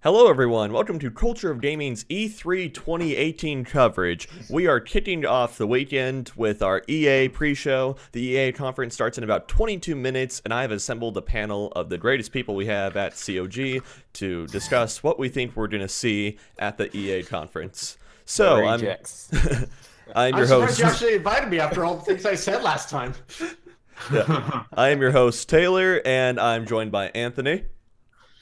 Hello everyone, welcome to Culture of Gaming's E3 2018 coverage. We are kicking off the weekend with our EA pre-show. The EA conference starts in about 22 minutes, and I have assembled a panel of the greatest people we have at COG to discuss what we think we're going to see at the EA conference. So, I'm your host. You actually invited me after all the things I said last time. Yeah. I am your host, Taylor, and I'm joined by Anthony.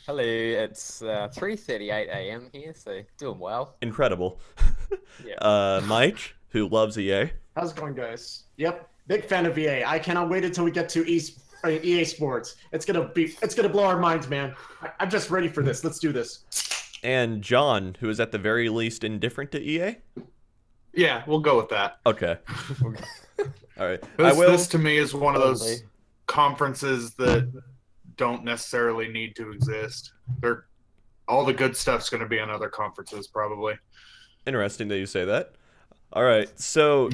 Hello, it's 3:38 a.m. here, so doing well. Incredible. Yeah. Mike, who loves EA. How's it going, guys? Yep, big fan of EA. I cannot wait until we get to EA Sports. It's gonna blow our minds, man. I'm just ready for this. Let's do this. And John, who is at the very least indifferent to EA. Yeah, we'll go with that. Okay. All right. This to me is one of those conferences that don't necessarily need to exist. All the good stuff's going to be on other conferences, probably. Interesting that you say that. All right, so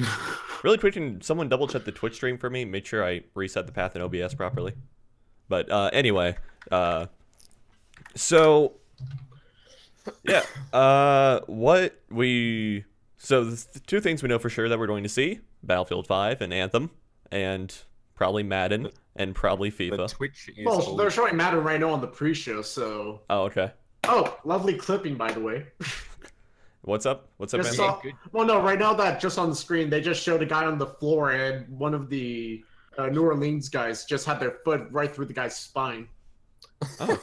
really quick, can someone double check the Twitch stream for me? Make sure I reset the path in OBS properly. But anyway, so yeah, so the two things we know for sure that we're going to see: Battlefield 5 and Anthem, and probably Madden. And probably FIFA. The Twitch is well, they're showing Madden right now on the pre-show, so... Oh, okay. Oh, lovely clipping, by the way. What's up? What's up, man? Anthony? Well, no, right now that just on the screen, they just showed a guy on the floor, and one of the New Orleans guys just had their foot right through the guy's spine. Oh.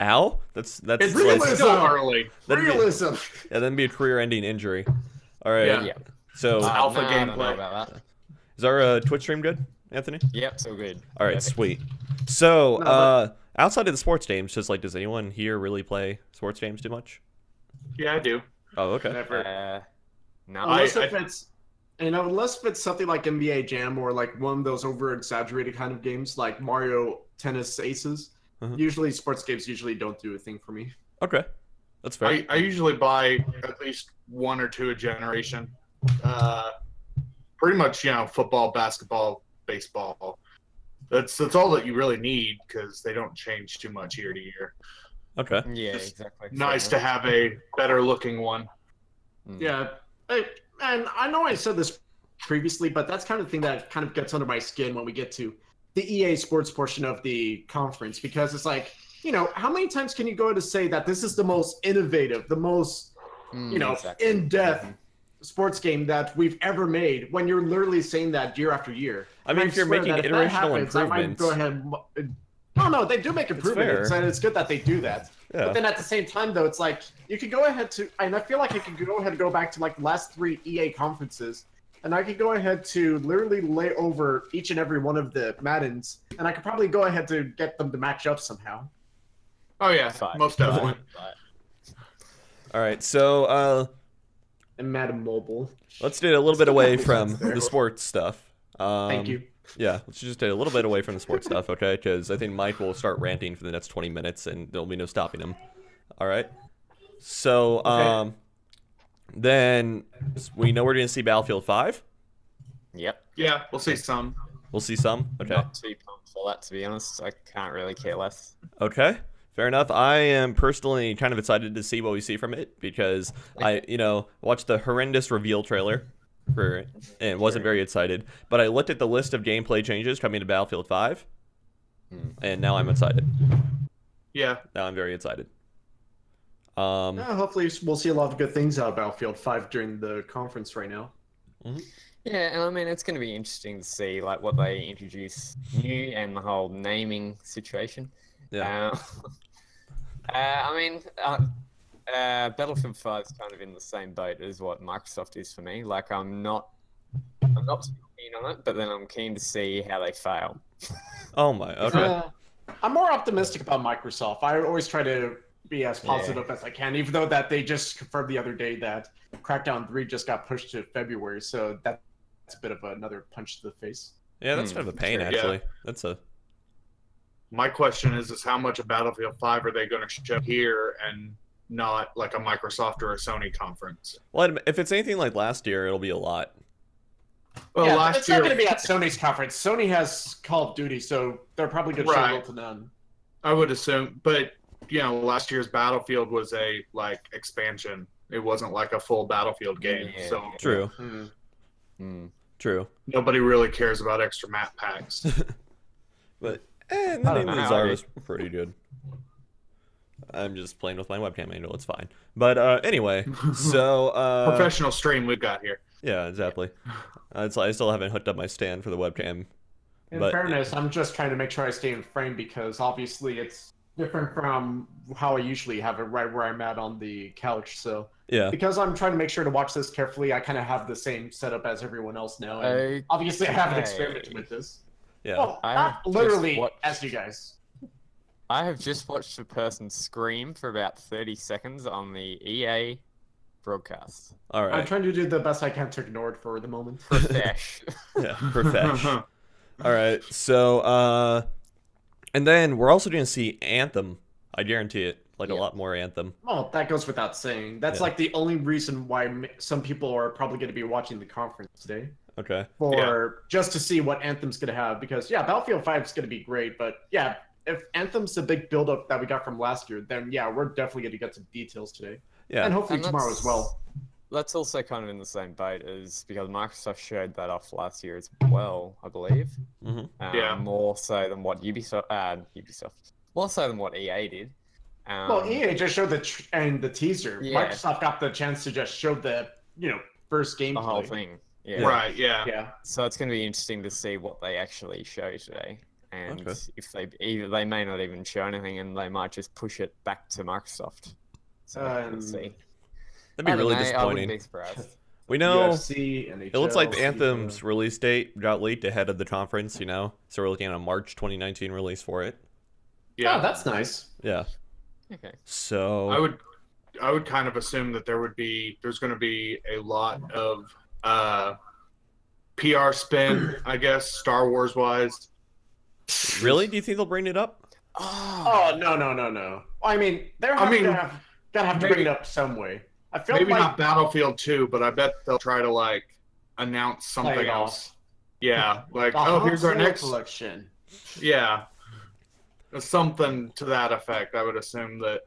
Ow? That's it's realism. Still early. Realism. That'd be a career-ending injury. All right. Yeah. So alpha I don't know gameplay. about that. Is our Twitch stream good, Anthony? Yep, so good. All right, Perfect. sweet. So, outside of the sports games, just like, does anyone here really play sports games too much? Yeah, I do. Oh, okay. Never. No, unless if it's something like NBA Jam or like one of those over-exaggerated kind of games like Mario Tennis Aces. Usually, sports games don't do a thing for me. Okay, that's fair. I usually buy at least one or two a generation. Pretty much, football, basketball, baseball. That's all that you really need because they don't change too much year to year. Okay. Yeah, exactly. Nice to have a better looking one. Yeah, and I know I said this previously, but that's kind of the thing that kind of gets under my skin when we get to the EA Sports portion of the conference, because it's like, how many times can you go to say that this is the most innovative, the most, exactly. in-depth sports game that we've ever made when you're literally saying that year after year? I mean, if you're making iterational improvements. I might go ahead. No, they do make improvements, and it's good that they do that. Yeah. But then at the same time, though, it's like you could go ahead to, and I feel like I could go ahead and go back to like the last 3 EA conferences, and I could go ahead to literally lay over each and every one of the Maddens, and I could probably go ahead to get them to match up somehow. Oh yeah, most definitely. All right, so And Madden Mobile. let's get a little bit away from the sports stuff. Thank you. Yeah, let's just get a little bit away from the sports stuff, okay? Because I think Mike will start ranting for the next 20 minutes, and there'll be no stopping him. All right? So, then we know we're going to see Battlefield 5. Yep. Yeah, we'll see some. We'll see some. Okay. Not too pumped for that, to be honest. I can't really care less. Okay. Fair enough. I am personally kind of excited to see what we see from it because I, watched the horrendous reveal trailer for it and wasn't very excited. But I looked at the list of gameplay changes coming to Battlefield 5, and now I'm excited. Yeah. Now I'm very excited. Hopefully we'll see a lot of good things out of Battlefield 5 during the conference right now. Yeah, and I mean, it's going to be interesting to see like what they introduce new and the whole naming situation. Yeah. I mean, Battlefield 5 is kind of in the same boat as what Microsoft is for me. Like, I'm not too keen on it, but then I'm keen to see how they fail. Oh my. Okay. I'm more optimistic about Microsoft. I always try to be as positive as I can, even though that they just confirmed the other day that Crackdown 3 just got pushed to February, so that's a bit of another punch to the face. Yeah, that's kind of a pain, actually. Yeah. My question is how much of Battlefield 5 are they going to show here and not like a Microsoft or a Sony conference? Well, if it's anything like last year, it'll be a lot. Well, yeah, last it's year not going to be at Sony's conference. Sony has Call of Duty, so they're probably going to show little to none. I would assume, but last year's Battlefield was a expansion. It wasn't like a full Battlefield game. Yeah. So True. True. nobody really cares about extra map packs. But I the don't name know, of the I Czar mean- was pretty good. I'm just playing with my webcam angle. It's fine. But anyway, so Professional stream we've got here. yeah, exactly. I still haven't hooked up my stand for the webcam. In But- fairness, I'm just trying to make sure I stay in frame because obviously it's different from how I usually have it right where I'm at on the couch. So Yeah. because I'm trying to make sure to watch this carefully, I kind of have the same setup as everyone else now. And obviously, I haven't Okay. experimented with this. Yeah. Well, I not have just literally watched- as you guys. I have just watched a person scream for about 30 seconds on the EA broadcast. All I'm right. trying to do the best I can to ignore it for the moment. Profesh. Yeah. Profesh. All right. So and then we're also going to see Anthem. I guarantee it. Like a Yeah. lot more Anthem. Well, that goes without saying. That's Yeah. like the only reason why some people are probably going to be watching the conference today. Okay. For just to see what Anthem's going to have. Because, yeah, Battlefield 5 is going to be great. But, yeah, if Anthem's the big build-up that we got from last year, then, yeah, we're definitely going to get some details today. Yeah. And hopefully And tomorrow that's- as well. That's also kind of in the same boat as because Microsoft showed that off last year as well, I believe. Mhm. Yeah. More so than what Ubisoft. More so than what EA did. Well, EA just showed the teaser. Yeah. Microsoft got the chance to just show the, first gameplay. the whole thing. Yeah. Right, yeah. Yeah. So it's going to be interesting to see what they actually show today, and Okay. if they may not even show anything, and they might just push it back to Microsoft. So let's see. That'd be I don't really know, I disappointing. wouldn't be surprised. We know UFC, NHL, it looks like the FIFA. Anthem's release date got leaked ahead of the conference, So we're looking at a March 2019 release for it. Yeah. Oh, that's nice. Yeah. Okay. So I would kind of assume that there's going to be a lot of PR spin, I guess, Star Wars wise. really, do you think they'll bring it up? Oh, no. I mean, they're I mean, gotta have to bring it up some way. I feel Maybe like not Battlefield 2, but I bet they'll try to announce play something it else. off. Yeah, The here's our Han Solo next. collection. Yeah, something to that effect. I would assume that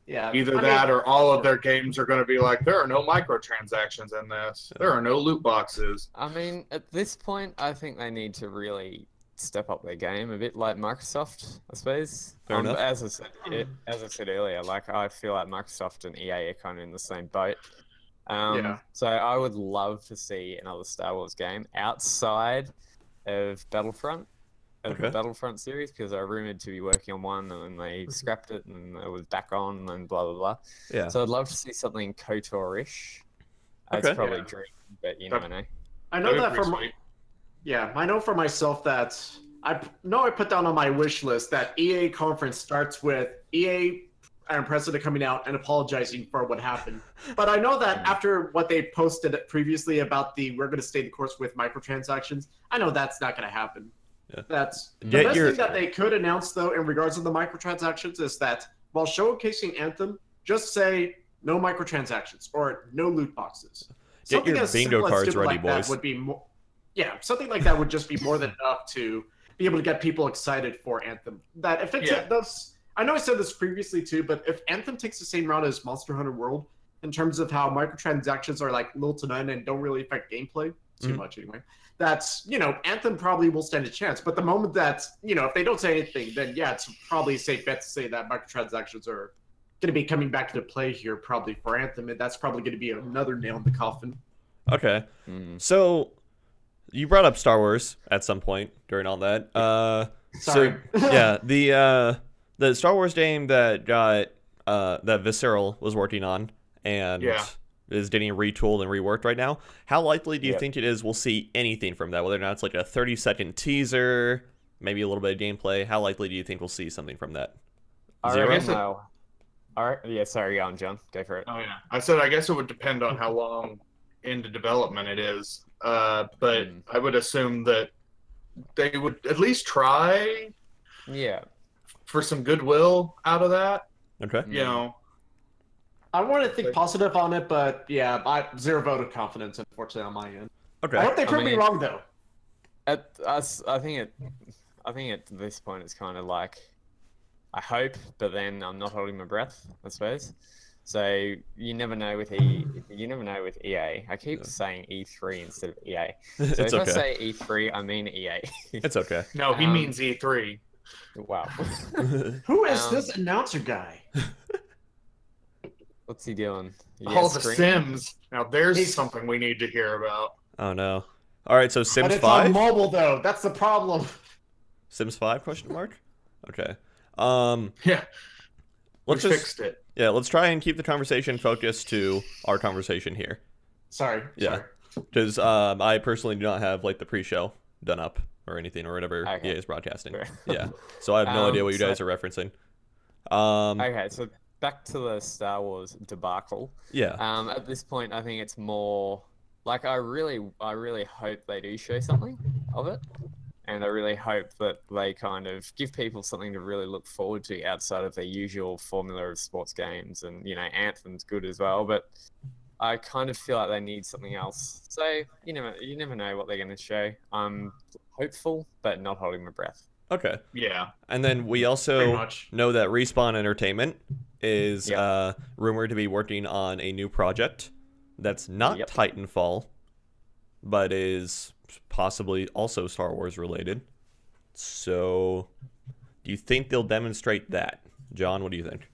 Yeah. either I that mean, or all of their games are going to be there are no microtransactions in this. There are no loot boxes. I mean, at this point, I think they need to really step up their game a bit, like Microsoft, I suppose. Fair enough. As I said earlier, I feel like Microsoft and EA are kind of in the same boat. Yeah. So I would love to see another Star Wars game outside of Battlefront, of the Okay. Battlefront series, because they're rumored to be working on one, and then they scrapped it, and it was back on, and blah blah blah. Yeah. So I'd love to see something KOTOR-ish. It's Okay. probably Yeah. dream, but you never know. I know That'd be that pretty from sweet. yeah, I know for myself that I put down on my wish list that EA conference starts with EA and president coming out and apologizing for what happened. But I know that after what they posted previously about we're going to stay the course with microtransactions, I know that's not going to happen. Yeah. That's the Get best your- thing that they could announce though in regards to the microtransactions is that while showcasing Anthem, just say no microtransactions or no loot boxes. Get your as bingo simple and cards stupid ready, like that boys. would be more. Yeah, something like that would just be more than enough to be able to get people excited for Anthem. That if it Yeah. does, I know I said this previously too, but if Anthem takes the same route as Monster Hunter World in terms of how microtransactions are little to none and don't really affect gameplay too Mhm. much anyway, that's Anthem probably will stand a chance. But the moment that if they don't say anything, then yeah, it's probably a safe bet to say that microtransactions are going to be coming back into play here probably for Anthem, and that's probably going to be another nail in the coffin. Okay. Mm. So you brought up Star Wars at some point during all that. Sorry. So yeah, the Star Wars game that got that Visceral was working on and Yeah. is getting retooled and reworked right now. How likely do you Yep. think it is we'll see anything from that? Whether or not it's like a 30-second teaser, maybe a little bit of gameplay. How likely do you think we'll see something from that? I Zero? reckon they'll- All right. Yeah. Sorry, go on, John. Go for it. Oh yeah, I guess it would depend on how long into development it is. But Mm. I would assume that they would at least try Yeah. for some goodwill out of that. Okay. You know, I want to think positive on it, but yeah, zero vote of confidence, unfortunately, on my end. Okay. I hope they prove me mean- wrong, though. I think at this point it's kind of like I hope, but then I'm not holding my breath, I suppose. So you never know with EA. I keep saying E3 instead of EA. So It's if I okay. say E3, I mean EA. It's okay. No, he means E3. Wow. Who is this announcer guy? What's he doing? All the screaming? Sims. Now there's He's- something we need to hear about. Oh no. All right, so But Sims it's on 5? mobile though. That's the problem. Sims 5 question mark? Okay. Yeah, Let's we just fixed it. yeah, let's try and keep the conversation focused to our conversation here. Sorry. Yeah. Sorry. Because I personally do not have like the pre-show done up or anything or whatever Okay. EA is broadcasting. Sure. Yeah. So I have no idea what you so- guys are referencing. Okay, so back to the Star Wars debacle. Yeah. At this point, I think it's more like I really hope they do show something of it, and I really hope that they kind of give people something to really look forward to outside of their usual formula of sports games. And Anthem's good as well, but I kind of feel like they need something else. So you never know what they're going to show. I'm hopeful, but not holding my breath. Okay. Yeah. And then we Pretty also much. know that Respawn Entertainment is Yep. rumored to be working on a new project that's not Yep. Titanfall, but is possibly also Star Wars related. So, do you think they'll demonstrate that? John, what do you think?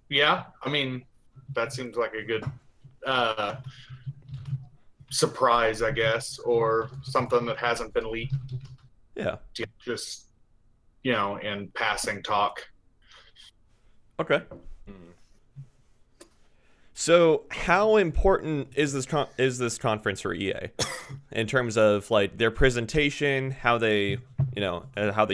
Yeah. I mean, that seems like a good surprise, I guess, or something that hasn't been leaked. Yeah. Just, in passing talk. Okay. So, how important is this conference for EA in terms of like their presentation, how they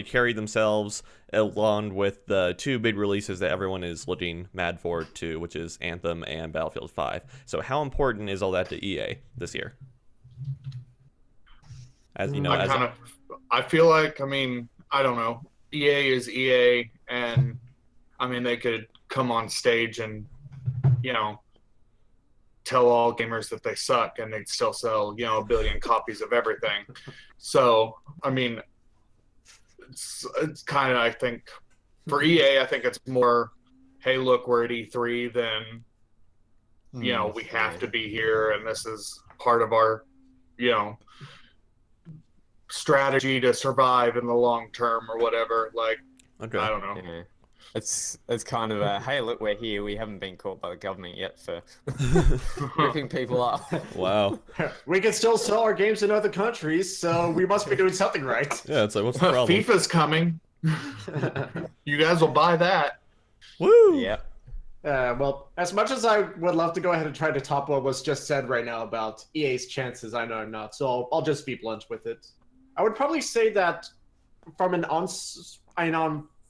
carry themselves, along with the two big releases that everyone is looking mad forward to, which is Anthem and Battlefield 5. So, how important is all that to EA this year? As you know, I feel like, I don't know. EA is EA, and they could come on stage and, tell all gamers that they suck, and they'd still sell, 1 billion copies of everything. So, it's kind of, I think, for EA, I think it's more, hey, look, we're at E3, then, we have to be here, and this is part of our, strategy to survive in the long term or whatever. Like, okay. I don't know. Yeah. It's kind of a, hey, look, we're here. We haven't been caught by the government yet for ripping people up. Wow. We can still sell our games in other countries, so we must be doing something right. Yeah, it's like, what's the problem? FIFA's coming. You guys will buy that. Woo! Yeah. Well, as much as I would love to go ahead and try to top what was just said right now about EA's chances, I know I'm not, so I'll just be blunt with it. I would probably say that from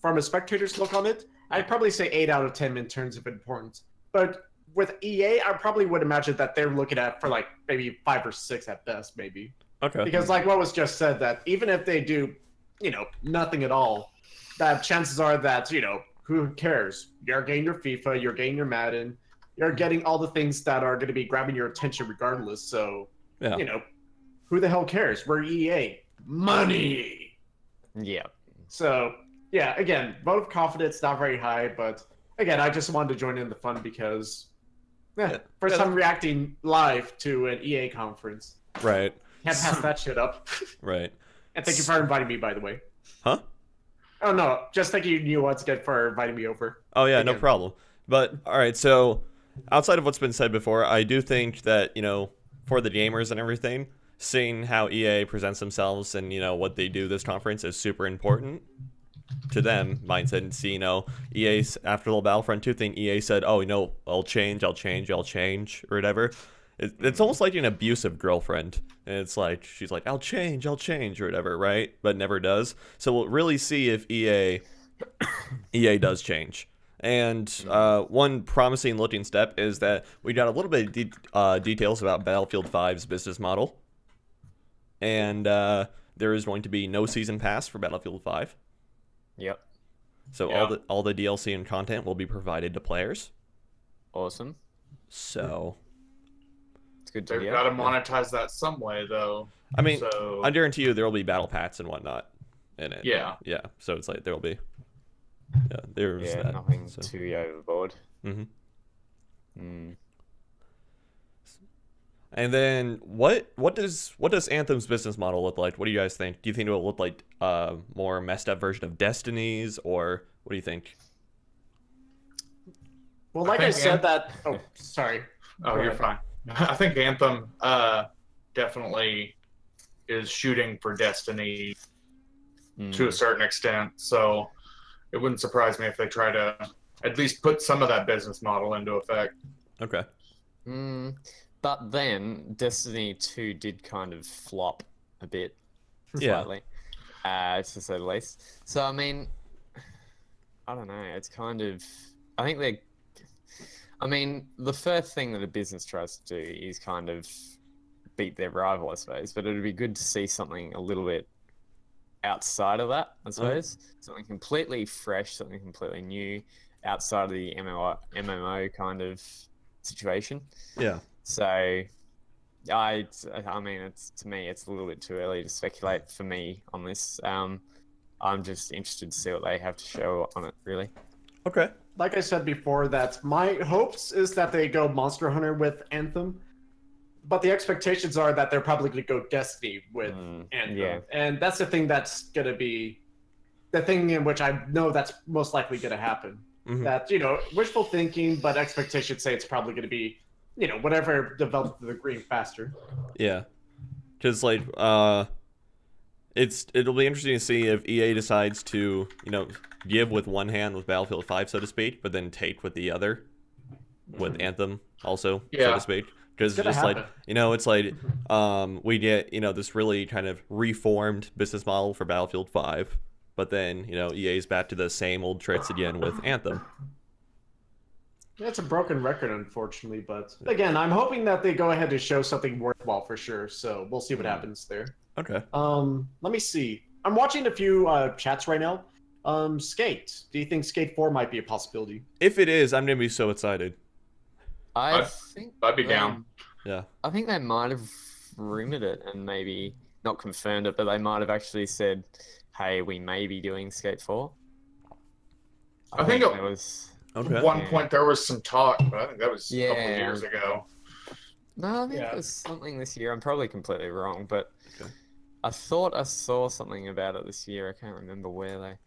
from a spectator's look on it, I'd probably say 8 out of 10 in terms of importance. But with EA, I probably would imagine that they're looking at for like maybe 5 or 6 at best, maybe. Okay. Because like what was just said, that even if they do, nothing at all, that chances are that, who cares? You're getting your FIFA, you're getting your Madden, you're getting all the things that are going to be grabbing your attention regardless. So, Yeah. Who the hell cares? We're EA. Money! Yeah. So, yeah, again, vote of confidence, not very high, but again, I just wanted to join in the fun because first time reacting live to an EA conference. Right. Can't pass that shit up. Right. And thank you for inviting me, by the way. Huh? Oh, no, just thank you once again for inviting me over. Oh yeah, no Again. problem. But all right, so outside of what's been said before, I do think that, for the gamers and everything, seeing how EA presents themselves and, what they do this conference is super important to them. Mindset and see, EA, after the Battlefront 2 thing, EA said, oh, I'll change, or whatever. It's almost like an abusive girlfriend. And it's like, she's like, I'll change, or whatever, right? But never does. So we'll really see if EA does change. And one promising looking step is that we got a little bit of details about Battlefield 5's business model. And there is going to be no season pass for Battlefield 5. Yep. So Yeah. all the DLC and content will be provided to players. Awesome. So, It's good to They've hear. got to monetize that some way, though. I mean, So I guarantee you there will be battle packs and whatnot in it. yeah, Yeah. So it's like there will be. Yeah, there's Yeah, that. nothing So. too overboard. hmm Mm. And then what does Anthem's business model look like? What do you guys think? Do you think it will look like more messed up version of Destiny's, or what do you think? Well, like I think said, that. Oh, sorry. Oh, Go you're ahead. fine. I think Anthem definitely is shooting for Destiny to a certain extent. So it wouldn't surprise me if they try to at least put some of that business model into effect. Okay. Mm. But then Destiny 2 did kind of flop a bit, Yeah. slightly, to say the least. So, I mean, I don't know. It's kind of. I think they. I mean, the first thing that a business tries to do is kind of beat their rival, I suppose. But it'd be good to see something a little bit outside of that, I suppose. Something completely fresh, something completely new, outside of the MMO kind of situation. Yeah. So, I mean, it's to me, it's a little bit too early to speculate for me on this. I'm just interested to see what they have to show on it, really. Okay. Like I said before, that my hopes is that they go Monster Hunter with Anthem, but the expectations are that they're probably going to go Destiny with Anthem. Yeah. And that's the thing that's going to be the thing in which I know that's most likely going to happen. Mhm. That, wishful thinking, but expectations say it's probably going to be, whatever develops the green faster. Yeah. Because like it'll be interesting to see if EA decides to give with one hand with Battlefield 5, so to speak, but then take with the other with Anthem also, so Yeah. to speak. Because It's gonna just like happen. it's like we get this really kind of reformed business model for Battlefield 5, but then EA's back to the same old tricks again with Anthem. It's a broken record, unfortunately, but again, I'm hoping that they go ahead and show something worthwhile for sure. So we'll see what happens there. Okay. Let me see. I'm watching a few chats right now. Skate. Do you think Skate 4 might be a possibility? If it is, I'm gonna be so excited. I I'd- think I'd be they- down. Yeah. I think they might have rumored it and maybe not confirmed it, but they might have actually said, "Hey, we may be doing Skate 4." I think it- there was. Okay. At one Yeah. point there was some talk, but I think that was a couple of Yeah. years ago. No, I think Yeah. it was something this year. I'm probably completely wrong, but Okay. I thought I saw something about it this year. I can't remember where they.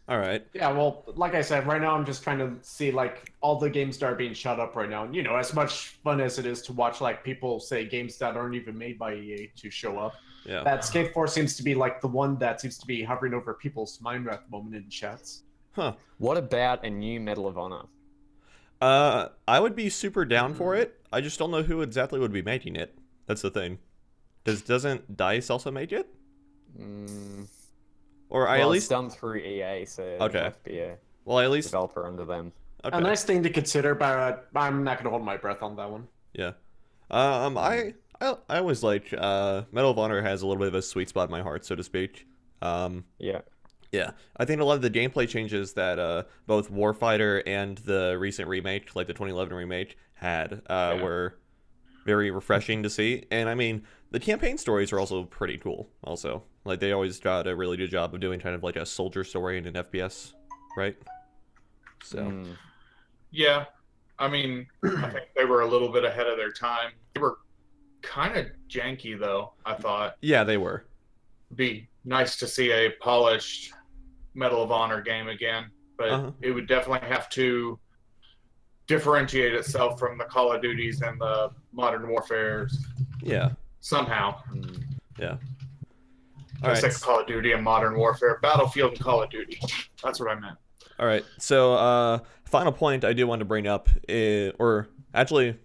All right. Yeah, well, like I said, right now I'm just trying to see like all the games that are being shut up right now. And as much fun as it is to watch like people say games that aren't even made by EA to show up, Yeah. that Skate 4 seems to be like the one that seems to be hovering over people's mind at the moment in chats. Huh. What about a new Medal of Honor? I would be super down for it. I just don't know who exactly would be making it. That's the thing. Doesn't DICE also make it? Mm, Or I well, at it's least done through EA, so it'd Okay. have to be a well at least developer under them. okay. A nice thing to consider, but I'm not going to hold my breath on that one. Yeah. I always like Medal of Honor has a little bit of a sweet spot in my heart, so to speak. Yeah. Yeah, I think a lot of the gameplay changes that both Warfighter and the recent remake, like the 2011 remake, had were very refreshing to see. And I mean, the campaign stories are also pretty cool. Also, like they always got a really good job of doing kind of like a soldier story in an FPS, right? So Mm. Yeah, I mean, I think they were a little bit ahead of their time. They were kind of janky, though. I thought yeah, they were. be nice to see a polished Medal of Honor game again, but it would definitely have to differentiate itself from the Call of Duties and the Modern Warfares Yeah, somehow. Mm. yeah. I All said right. Call of Duty and Modern Warfare, Battlefield and Call of Duty. That's what I meant. All right. So, final point I do want to bring up, or actually,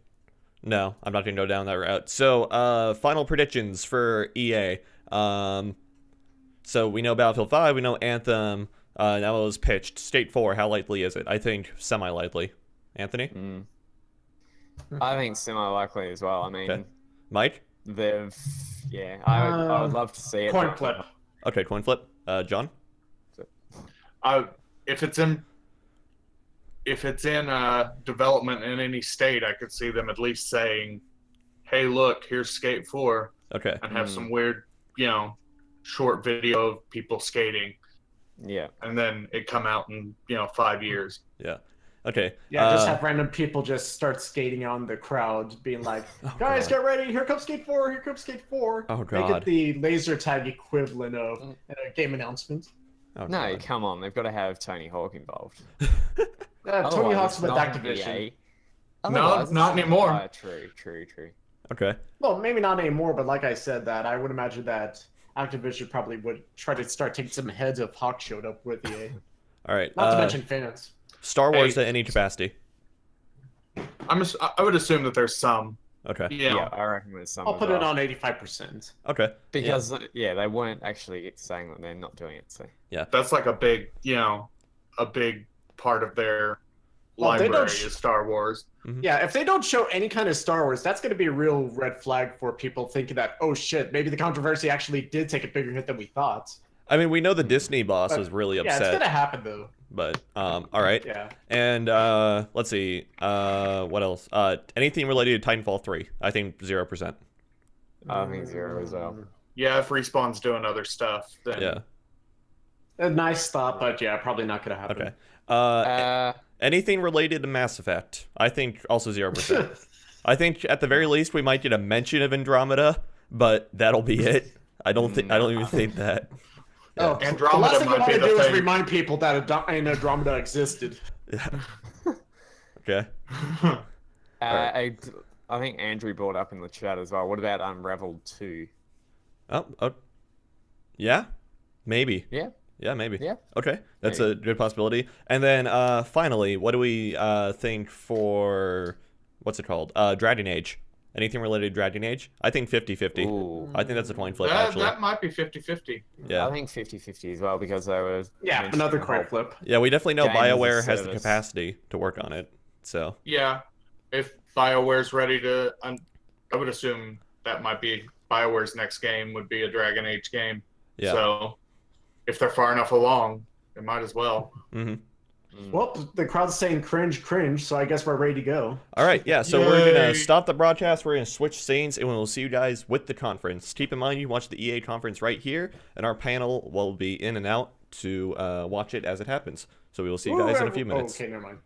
no, I'm not going to go down that route. So, final predictions for EA. So we know Battlefield 5, we know Anthem. Now it was pitched. Skate 4, how likely is it? I think semi-likely. Anthony? Mm. I think semi-likely as well. I mean, Okay. Mike? I would love to see it. Coin but- flip. Okay, coin flip. John? If it's in development in any state, I could see them at least saying, "Hey, look, here's Skate 4," Okay. and have some weird, short video of people skating. Yeah. and then it come out in 5 years. Yeah. Okay. Yeah, just have random people just start skating on the crowd, being like, "Guys, God. get ready! Here comes Skate 4! Here comes Skate 4!" Oh, Make God. it the laser tag equivalent of a game announcement. Oh, No, God. come on. They've got to have Tony Hawk involved. Tony Otherwise, Hawk's it's with not Activision. EA. Otherwise, not it's anymore. True. Okay. Well, maybe not anymore, but like I said, that I would imagine that Activision probably would try to start taking some heads if Hawk showed up with EA. All right. Not to mention fans. Star Wars Hey. at any capacity. I would assume that there's some. Okay. Yeah, I reckon there's some. I'll as put it well. on 85%. Okay. Because they weren't actually saying that they're not doing it. So That's like a big part of their Well, they library don't is Star Wars. Yeah, if they don't show any kind of Star Wars, that's going to be a real red flag for people thinking that, oh shit, maybe the controversy actually did take a bigger hit than we thought. I mean, we know the Disney boss But, was really Yeah, it's upset, going to happen though. but all right. Yeah. And let's see. What else? Anything related to Titanfall 3? I think 0%. I think 0 as well. Yeah, if Respawn's doing other stuff, then Yeah. A nice thought, but yeah, probably not going to happen. Okay. Anything related to Mass Effect? I think also 0%. I think at the very least we might get a mention of Andromeda, but that'll be it. I don't even think that. Oh, Andromeda the last thing we might want be to the do is thing. remind people that Andromeda existed. Yeah. Okay. I think Andrew brought up in the chat as well. What about Unraveled 2? Oh. Yeah. Maybe. Yeah. Yeah, maybe. Yeah. Okay, that's Maybe. a good possibility. And then finally, what do we think for what's it called? Dragon Age. Anything related to Dragon Age? I think 50-50. Ooh. I think that's a coin flip that, actually. that might be 50-50. Yeah. I think 50-50 as well because they were. Yeah, mentioning another the coin whole- flip. Yeah, we definitely know Game as a BioWare has the service. capacity to work on it. So, Yeah, if BioWare's ready to, I would assume that might be BioWare's next game would be a Dragon Age game. yeah. So if they're far enough along, they might as well. Mm-hmm. Well, the crowd's saying cringe, so I guess we're ready to go. All right, yeah, so we're going Yay. to stop the broadcast. We're going to switch scenes, and we'll see you guys with the conference. Keep in mind, you watch the EA conference right here, and our panel will be in and out to watch it as it happens. So we will see you guys in a few minutes. Okay, never mind.